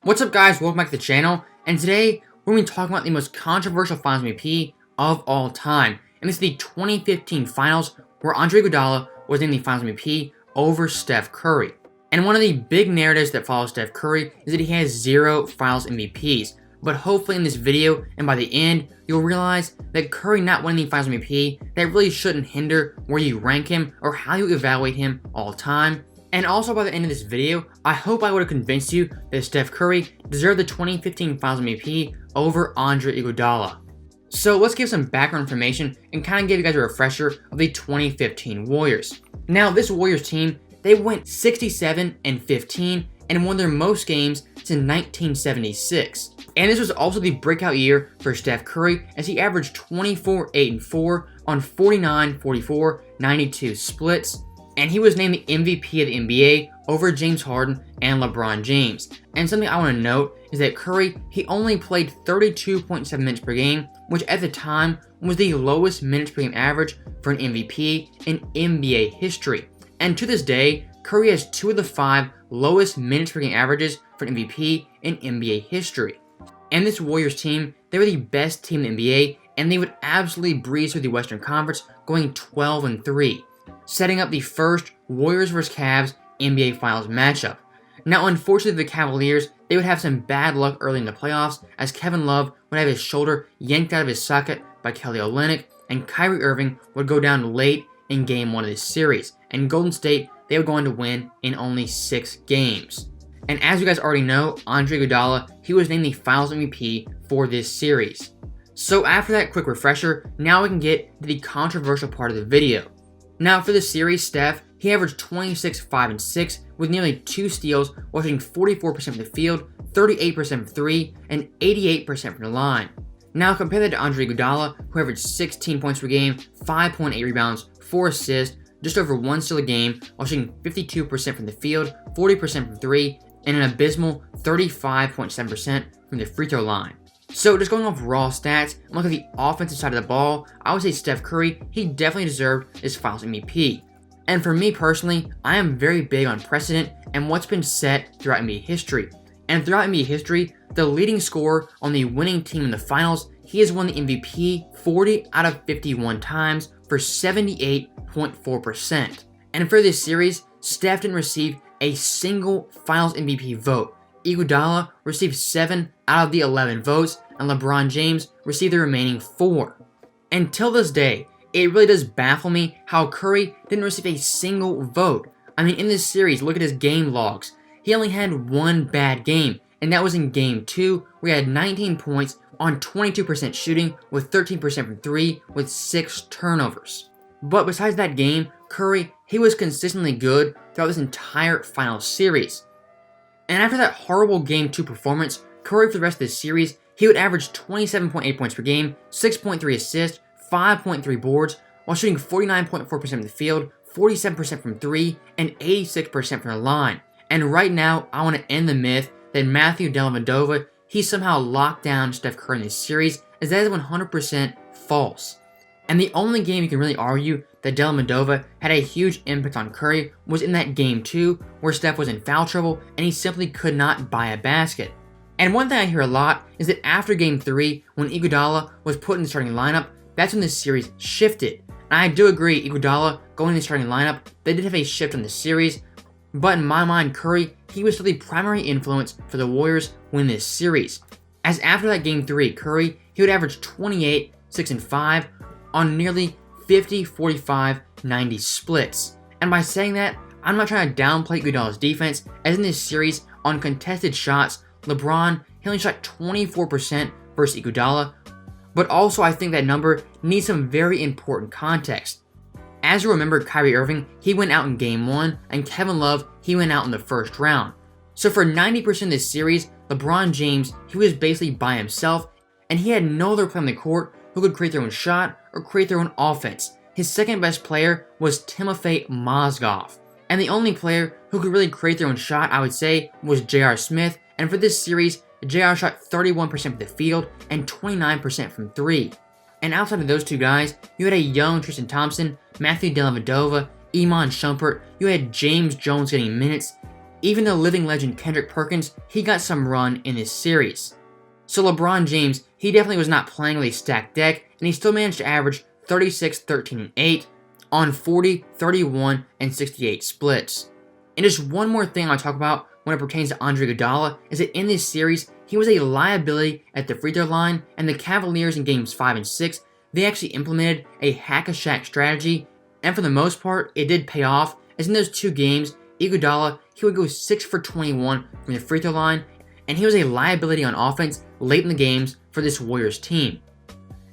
What's up, guys? Welcome back to the channel, and today we're going to be talking about the most controversial Finals MVP of all time, and it's the 2015 Finals where Andre Iguodala was named the Finals MVP over Steph Curry. And one of the big narratives that follows Steph Curry is that he has 0 Finals MVPs, but hopefully in this video and by the end, you'll realize that Curry not winning the Finals MVP, that really shouldn't hinder where you rank him or how you evaluate him all time. And also by the end of this video, I hope I would have convinced you that Steph Curry deserved the 2015 Finals MVP over Andre Iguodala. So let's give some background information and kind of give you guys a refresher of the 2015 Warriors. Now this Warriors team, they went 67-15 and won their most games since 1976. And this was also the breakout year for Steph Curry as he averaged 24-8-4 on 49-44-92 splits. And he was named the MVP of the NBA over James Harden and LeBron James. And something I want to note is that Curry, he only played 32.7 minutes per game, which at the time was the lowest minutes per game average for an MVP in NBA history. And to this day, Curry has 2 of the 5 lowest minutes per game averages for an MVP in NBA history. And this Warriors team, they were the best team in the NBA, and they would absolutely breeze through the Western Conference, going 12-3. Setting up the first Warriors vs. Cavs NBA Finals matchup. Now, unfortunately, the Cavaliers, they would have some bad luck early in the playoffs as Kevin Love would have his shoulder yanked out of his socket by Kelly Olynyk, and Kyrie Irving would go down late in Game 1 of this series. And Golden State, they were going to win in only 6 games. And as you guys already know, Andre Iguodala, he was named the Finals MVP for this series. So after that quick refresher, now we can get to the controversial part of the video. Now for the series, Steph, he averaged 26-5-6 with nearly 2 steals, while shooting 44% from the field, 38% from 3, and 88% from the line. Now compare that to Andre Iguodala, who averaged 16 points per game, 5.8 rebounds, 4 assists, just over 1 steal a game, while shooting 52% from the field, 40% from 3, and an abysmal 35.7% from the free throw line. So just going off raw stats and look at the offensive side of the ball, I would say Steph Curry, he definitely deserved his Finals MVP. And for me personally, I am very big on precedent and what's been set throughout NBA history. And throughout NBA history, the leading scorer on the winning team in the finals, he has won the MVP 40 out of 51 times for 78.4%. And for this series, Steph didn't receive a single Finals MVP vote. Iguodala received 7 out of the 11 votes, and LeBron James received the remaining 4. Until this day, it really does baffle me how Curry didn't receive a single vote. I mean, in this series, look at his game logs. He only had 1 bad game, and that was in Game 2, where he had 19 points on 22% shooting with 13% from 3 with 6 turnovers. But besides that game, Curry, he was consistently good throughout this entire Finals series. And after that horrible Game 2 performance, Curry for the rest of the series, he would average 27.8 points per game, 6.3 assists, 5.3 boards, while shooting 49.4% from the field, 47% from 3, and 86% from the line. And right now, I want to end the myth that Matthew Dellavedova, he somehow locked down Steph Curry in this series, as that is 100% false. And the only game you can really argue that Dellavedova had a huge impact on Curry was in that Game 2 where Steph was in foul trouble and he simply could not buy a basket. And one thing I hear a lot is that after Game 3, when Iguodala was put in the starting lineup, that's when the series shifted. And I do agree, Iguodala going in the starting lineup, they did have a shift in the series, but in my mind, Curry, he was still the primary influence for the Warriors winning this series. As after that Game 3, Curry, he would average 28, 6, and 5 on nearly 50, 45, 90 splits. And by saying that, I'm not trying to downplay Iguodala's defense, as in this series, on contested shots, LeBron, he only shot 24% versus Iguodala, but also I think that number needs some very important context. As you remember, Kyrie Irving, he went out in Game 1, and Kevin Love, he went out in the first round. So for 90% of this series, LeBron James, he was basically by himself, and he had no other player on the court who could create their own shot or create their own offense. His second best player was Timofey Mozgov. And the only player who could really create their own shot, I would say, was J.R. Smith. And for this series, J.R. shot 31% from the field and 29% from 3. And outside of those two guys, you had a young Tristan Thompson, Matthew Dellavedova, Iman Shumpert, you had James Jones getting minutes, Even the living legend Kendrick Perkins, he got some run in this series. So LeBron James, he definitely was not playing with a stacked deck, and he still managed to average 36, 13, and 8 on 40, 31, and 68 splits. And just one more thing I'll talk about when it pertains to Andre Iguodala is that in this series, he was a liability at the free throw line, and the Cavaliers in games 5 and 6, they actually implemented a hack-a-Shaq strategy, and for the most part, it did pay off, as in those 2 games, Iguodala, he would go 6 for 21 from the free throw line, and he was a liability on offense late in the games for this Warriors team.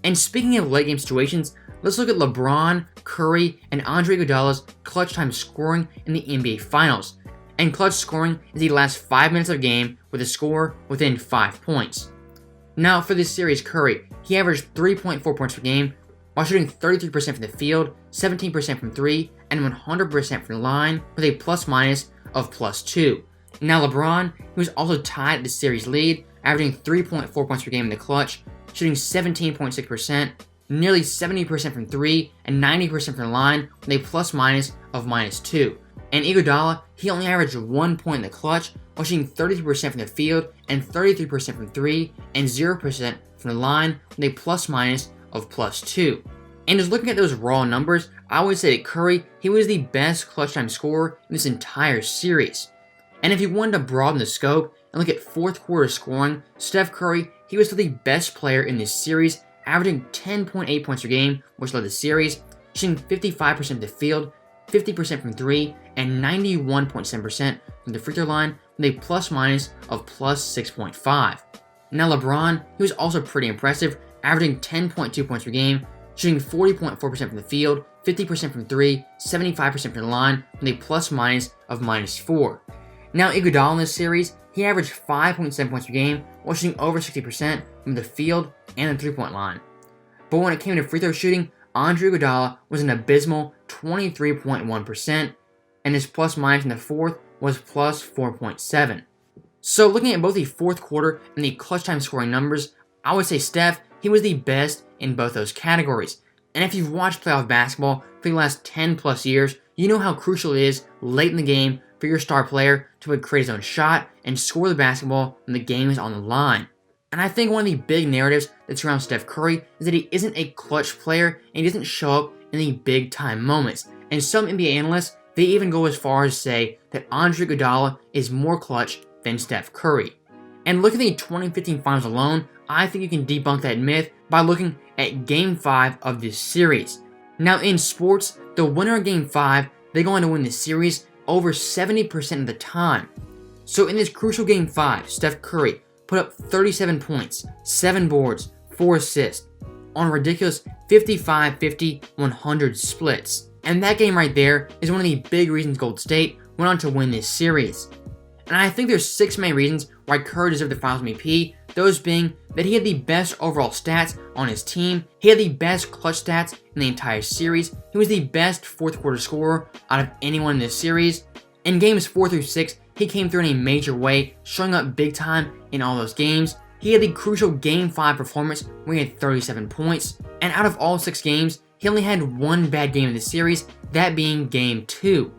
And speaking of late game situations, let's look at LeBron, Curry, and Andre Iguodala's clutch time scoring in the NBA Finals. And clutch scoring is the last 5 minutes of a game with a score within 5 points. Now for this series, Curry, he averaged 3.4 points per game while shooting 33% from the field, 17% from 3, and 100% from the line with a plus-minus of +2. Now LeBron, he was also tied at the series lead, averaging 3.4 points per game in the clutch, shooting 17.6%, nearly 70% from 3, and 90% from the line with a plus-minus of -2. And Iguodala, he only averaged 1 point in the clutch, while shooting 33% from the field, and 33% from 3, and 0% from the line with a plus-minus of +2. And just looking at those raw numbers, I would say that Curry, he was the best clutch time scorer in this entire series. And if you wanted to broaden the scope and look at fourth quarter scoring, Steph Curry, he was still the best player in this series, averaging 10.8 points per game, which led the series, shooting 55% from the field, 50% from 3, and 91.7% from the free throw line with a plus-minus of +6.5. Now LeBron, he was also pretty impressive, averaging 10.2 points per game, shooting 40.4% from the field, 50% from 3, 75% from the line with a plus-minus of -4. Now Iguodala in this series, he averaged 5.7 points per game while shooting over 60% from the field and the three-point line. But when it came to free throw shooting, Andre Iguodala was an abysmal 23.1%, and his plus-minus in the fourth was +4.7. So looking at both the fourth quarter and the clutch time scoring numbers, I would say Steph, he was the best in both those categories. And if you've watched playoff basketball for the last 10 plus years, you know how crucial it is late in the game for your star player to create his own shot and score the basketball when the game is on the line. And I think one of the big narratives that surrounds Steph Curry is that he isn't a clutch player and he doesn't show up in the big time moments. And some NBA analysts, they even go as far as say that Andre Iguodala is more clutch than Steph Curry. And look at the 2015 finals alone, I think you can debunk that myth by looking at Game 5 of this series. Now in sports, the winner of Game 5, they go on to win this series over 70% of the time. So in this crucial Game 5, Steph Curry put up 37 points, 7 boards, 4 assists, on ridiculous 55, 50, 100 splits. And that game right there is one of the big reasons Golden State went on to win this series. And I think there's 6 main reasons why Curry deserved the Finals MVP, those being that he had the best overall stats on his team, he had the best clutch stats in the entire series, he was the best fourth quarter scorer out of anyone in this series. In games 4 through 6, he came through in a major way, showing up big time in all those games. He had the crucial Game 5 performance where he had 37 points, and out of all 6 games, he only had one bad game in the series, that being Game 2.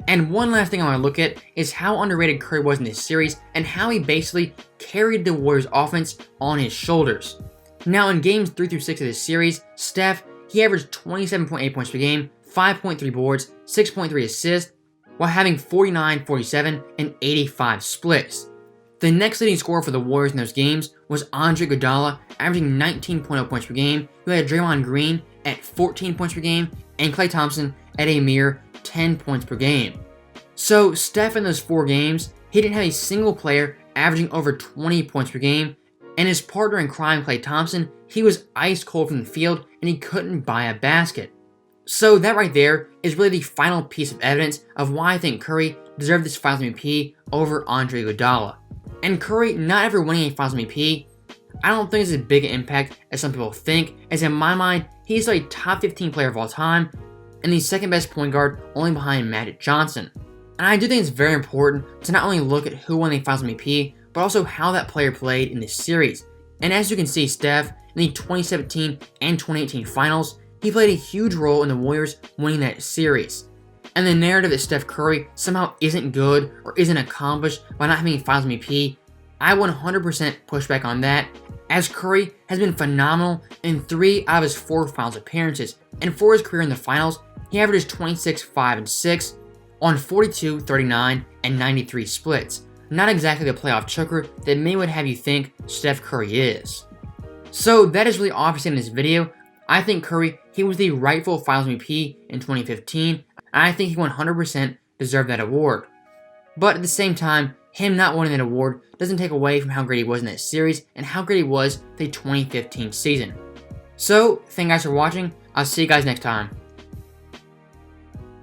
And one last thing I want to look at is how underrated Curry was in this series and how he basically carried the Warriors offense on his shoulders. Now in games 3 through 6 of this series, Steph, he averaged 27.8 points per game, 5.3 boards, 6.3 assists, while having 49, 47, and 85 splits. The next leading scorer for the Warriors in those games was Andre Iguodala, averaging 19.0 points per game, who had Draymond Green at 14 points per game, and Klay Thompson at a mere 10 points per game. So Steph in those 4 games, he didn't have a single player averaging over 20 points per game, and his partner in crime, Klay Thompson, he was ice cold from the field and he couldn't buy a basket. So that right there is really the final piece of evidence of why I think Curry deserved this Finals MVP over Andre Iguodala. And Curry not ever winning a Finals MVP, I don't think it's as big an impact as some people think, as in my mind, he's a top 15 player of all time and the second best point guard only behind Magic Johnson. And I do think it's very important to not only look at who won the Finals MVP, but also how that player played in this series. And as you can see, Steph, in the 2017 and 2018 Finals, he played a huge role in the Warriors winning that series. And the narrative that Steph Curry somehow isn't good or isn't accomplished by not having Finals MVP, I 100% push back on that, as Curry has been phenomenal in 3 out of his 4 Finals appearances, and for his career in the Finals, he averages 26, 5, and 6 on 42, 39, and 93 splits. Not exactly the playoff choker that many would have you think Steph Curry is. So that is really all I've seen in this video. I think Curry, he was the rightful Finals MVP in 2015, and I think he 100% deserved that award. But at the same time, him not winning that award doesn't take away from how great he was in that series and how great he was the 2015 season. So, thank you guys for watching. I'll see you guys next time.